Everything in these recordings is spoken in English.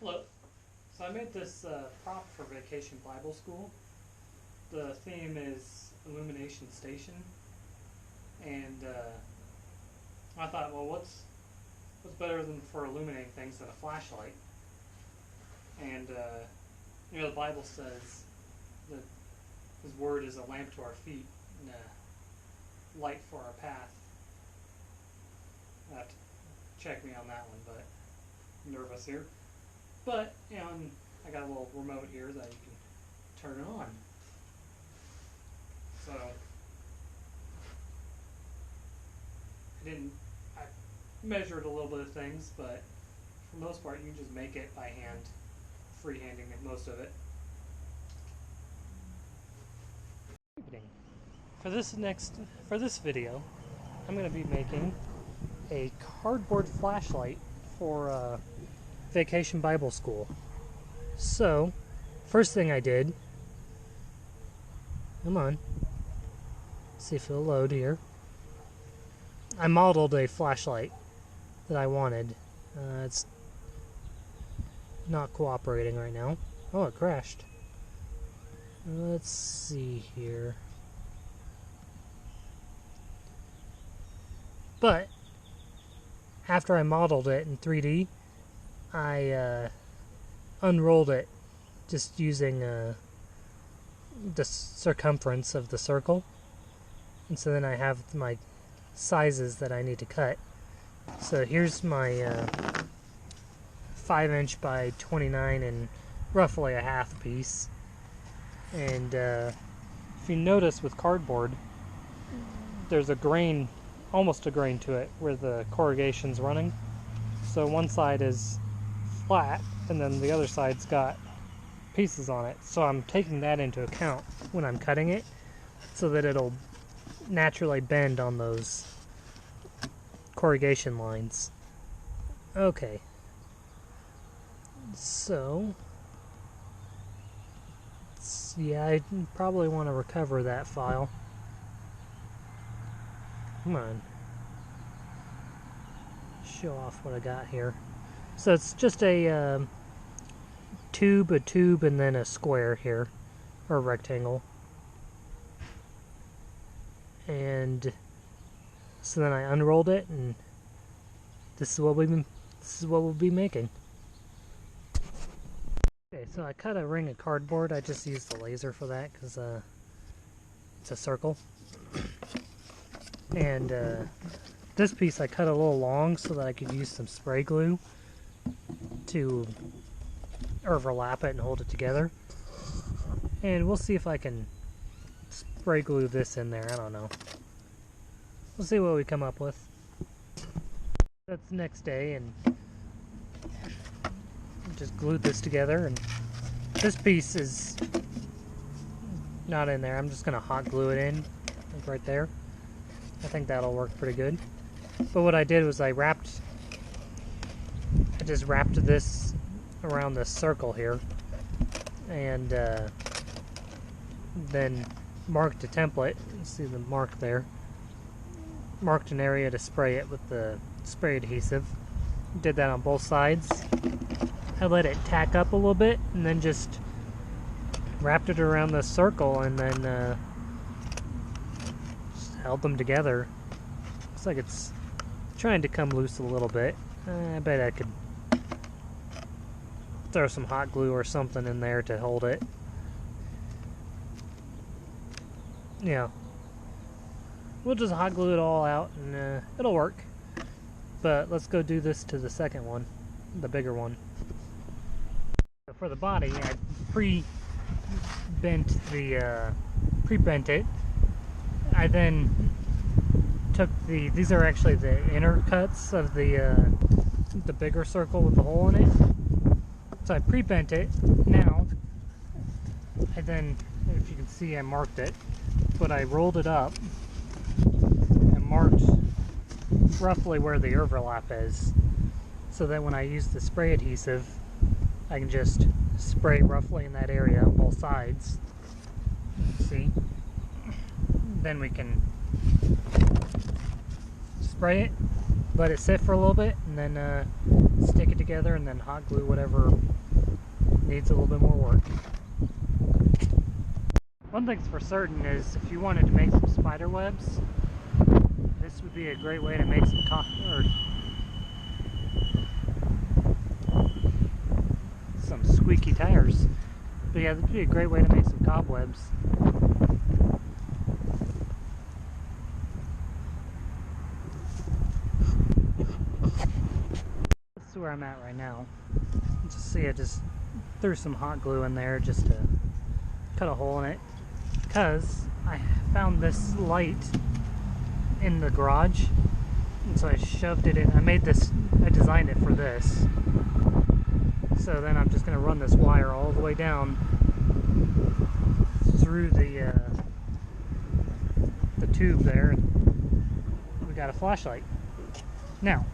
Hello. So I made this prop for Vacation Bible School. The theme is Illumination Station, and I thought, well, what's better than for illuminating things than a flashlight? And the Bible says that His Word is a lamp to our feet and a light for our path. You have to check me on that one, but I'm nervous here. But, I got a little remote here that you can turn it on. So, I measured a little bit of things, but for the most part you can just make it by hand, freehanding most of it. For this video, I'm going to be making a cardboard flashlight for Vacation Bible School. So, first thing I did, come on, see if it'll load here. I modeled a flashlight that I wanted. It's not cooperating right now. Oh, it crashed. Let's see here. But after I modeled it in 3D, I unrolled it just using the circumference of the circle, and so then I have my sizes that I need to cut. So here's my 5" by 29 and roughly a half piece. And if you notice with cardboard, there's a grain, almost a grain to it where the corrugation's running. So one side is flat and then the other side's got pieces on it. So I'm taking that into account when I'm cutting it so that it'll naturally bend on those corrugation lines. Okay. So, yeah, I probably want to recover that file. Come on. Show off what I got here. So it's just a tube, and then a square here, or a rectangle. And so then I unrolled it, and this is what we'll be making. Okay, so I cut a ring of cardboard. I just used the laser for that because it's a circle. And this piece I cut a little long so that I could use some spray glue to overlap it and hold it together. And we'll see if I can spray glue this in there. I don't know. We'll see what we come up with. That's the next day, and just glued this together, and this piece is not in there. I'm just going to hot glue it in, like right there. I think that'll work pretty good. But what I did was I just wrapped this around this circle here, and then marked a template. You see the mark there. Marked an area to spray it with the spray adhesive. Did that on both sides. I let it tack up a little bit, and then just wrapped it around the circle, and then just held them together. Looks like it's trying to come loose a little bit. I bet I could throw some hot glue or something in there to hold it. Yeah. We'll just hot glue it all out, and it'll work. But let's go do this to the second one, the bigger one. So for the body, I pre-bent it. I then took these are actually the inner cuts of the bigger circle with the hole in it. So I pre-bent it. Now, I then, if you can see, I marked it, but I rolled it up and marked roughly where the overlap is, so that when I use the spray adhesive, I can just spray roughly in that area on both sides. See? Then we can spray it, let it sit for a little bit, and then stick it together, and then hot glue whatever needs a little bit more work. One thing's for certain is if you wanted to make some spider webs, this would be a great way to make some squeaky tires. But yeah, this would be a great way to make some cobwebs. This is where I'm at right now. Just see, I just threw some hot glue in there just to cut a hole in it, because I found this light in the garage, and so I shoved it in. I designed it for this. So then I'm just going to run this wire all the way down through the tube there, and we got a flashlight. Now,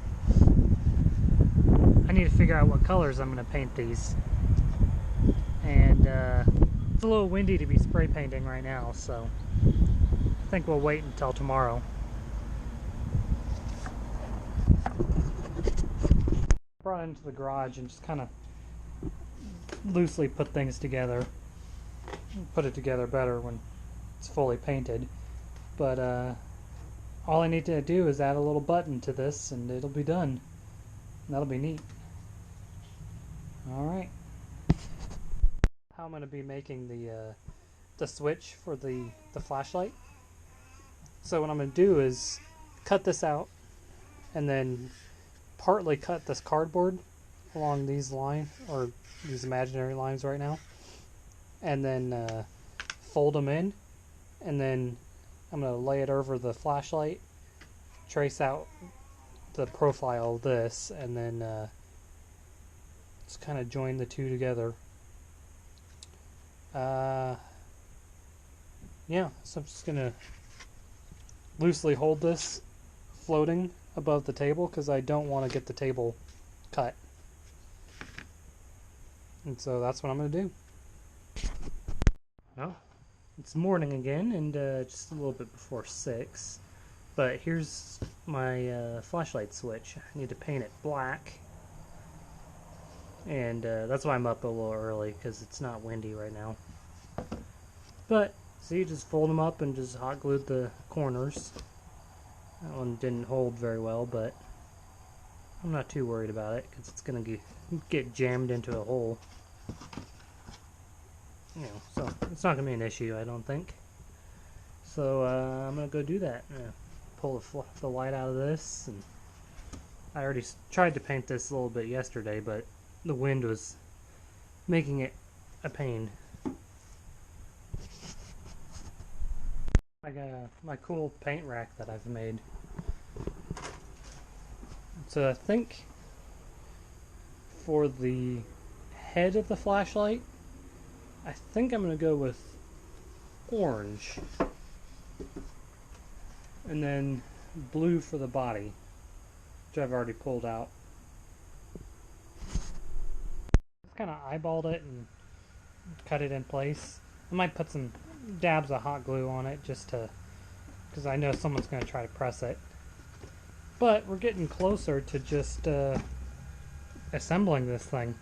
I need to figure out what colors I'm going to paint these. And it's a little windy to be spray painting right now, so I think we'll wait until tomorrow. Brought into the garage and just kind of loosely put things together. Put it together better when it's fully painted. But all I need to do is add a little button to this and it'll be done. And that'll be neat. Alright. How I'm going to be making the switch for the flashlight. So what I'm going to do is cut this out and then partly cut this cardboard along these lines, or these imaginary lines right now, and then fold them in, and then I'm going to lay it over the flashlight, trace out the profile of this, and then just kind of join the two together. Yeah, so I'm just going to loosely hold this floating above the table because I don't want to get the table cut. And so that's what I'm going to do. Well, it's morning again, and just a little bit before 6. But here's my flashlight switch. I need to paint it black. And that's why I'm up a little early, because it's not windy right now. But, see, just fold them up and just hot glued the corners. That one didn't hold very well, but I'm not too worried about it, because it's going to get jammed into a hole. You know, so it's not going to be an issue, I don't think. So I'm going to go do that. Pull the light out of this. And I already tried to paint this a little bit yesterday, but the wind was making it a pain. I got my cool paint rack that I've made. So I think for the head of the flashlight, I think I'm going to go with orange. And then blue for the body, which I've already pulled out. Just kind of eyeballed it and cut it in place. I might put some dabs of hot glue on it just to, because I know someone's going to try to press it. But we're getting closer to just assembling this thing.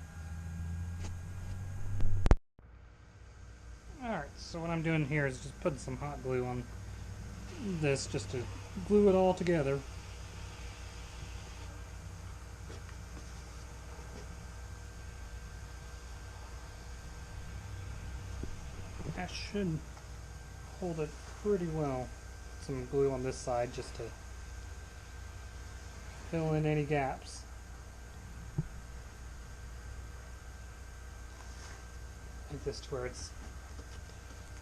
Alright, so what I'm doing here is just putting some hot glue on this just to glue it all together. That should hold it pretty well. Some glue on this side just to fill in any gaps. Like this to where it's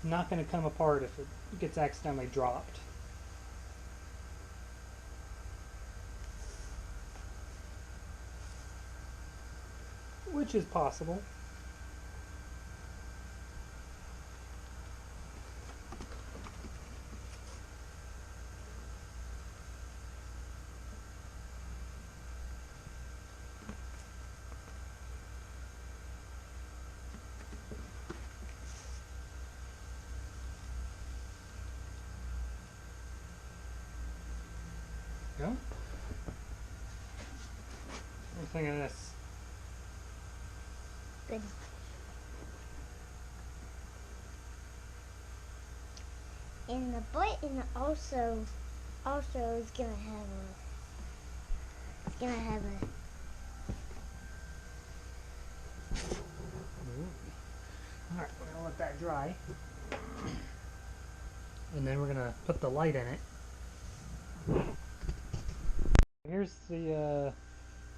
not going to come apart if it gets accidentally dropped. Which is possible. Go. think of this? Good. And the button also is gonna have a Alright, we're gonna let that dry. And then we're gonna put the light in it. Here's the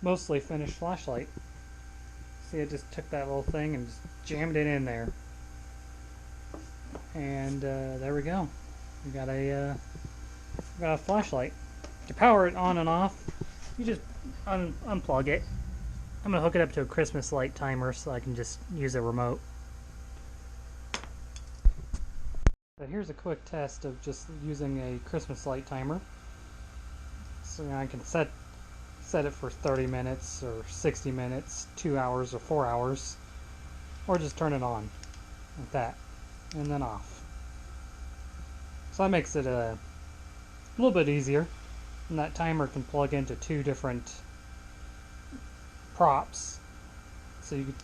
mostly finished flashlight. See, I just took that little thing and just jammed it in there. And there we go. We got a flashlight. To power it on and off, you just unplug it. I'm gonna hook it up to a Christmas light timer so I can just use a remote. So here's a quick test of just using a Christmas light timer. So I can set it for 30 minutes or 60 minutes, 2 hours or 4 hours, or just turn it on like that and then off. So that makes it a little bit easier, and that timer can plug into 2 different props, so you could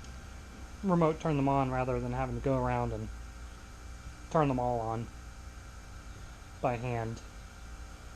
remote turn them on rather than having to go around and turn them all on by hand.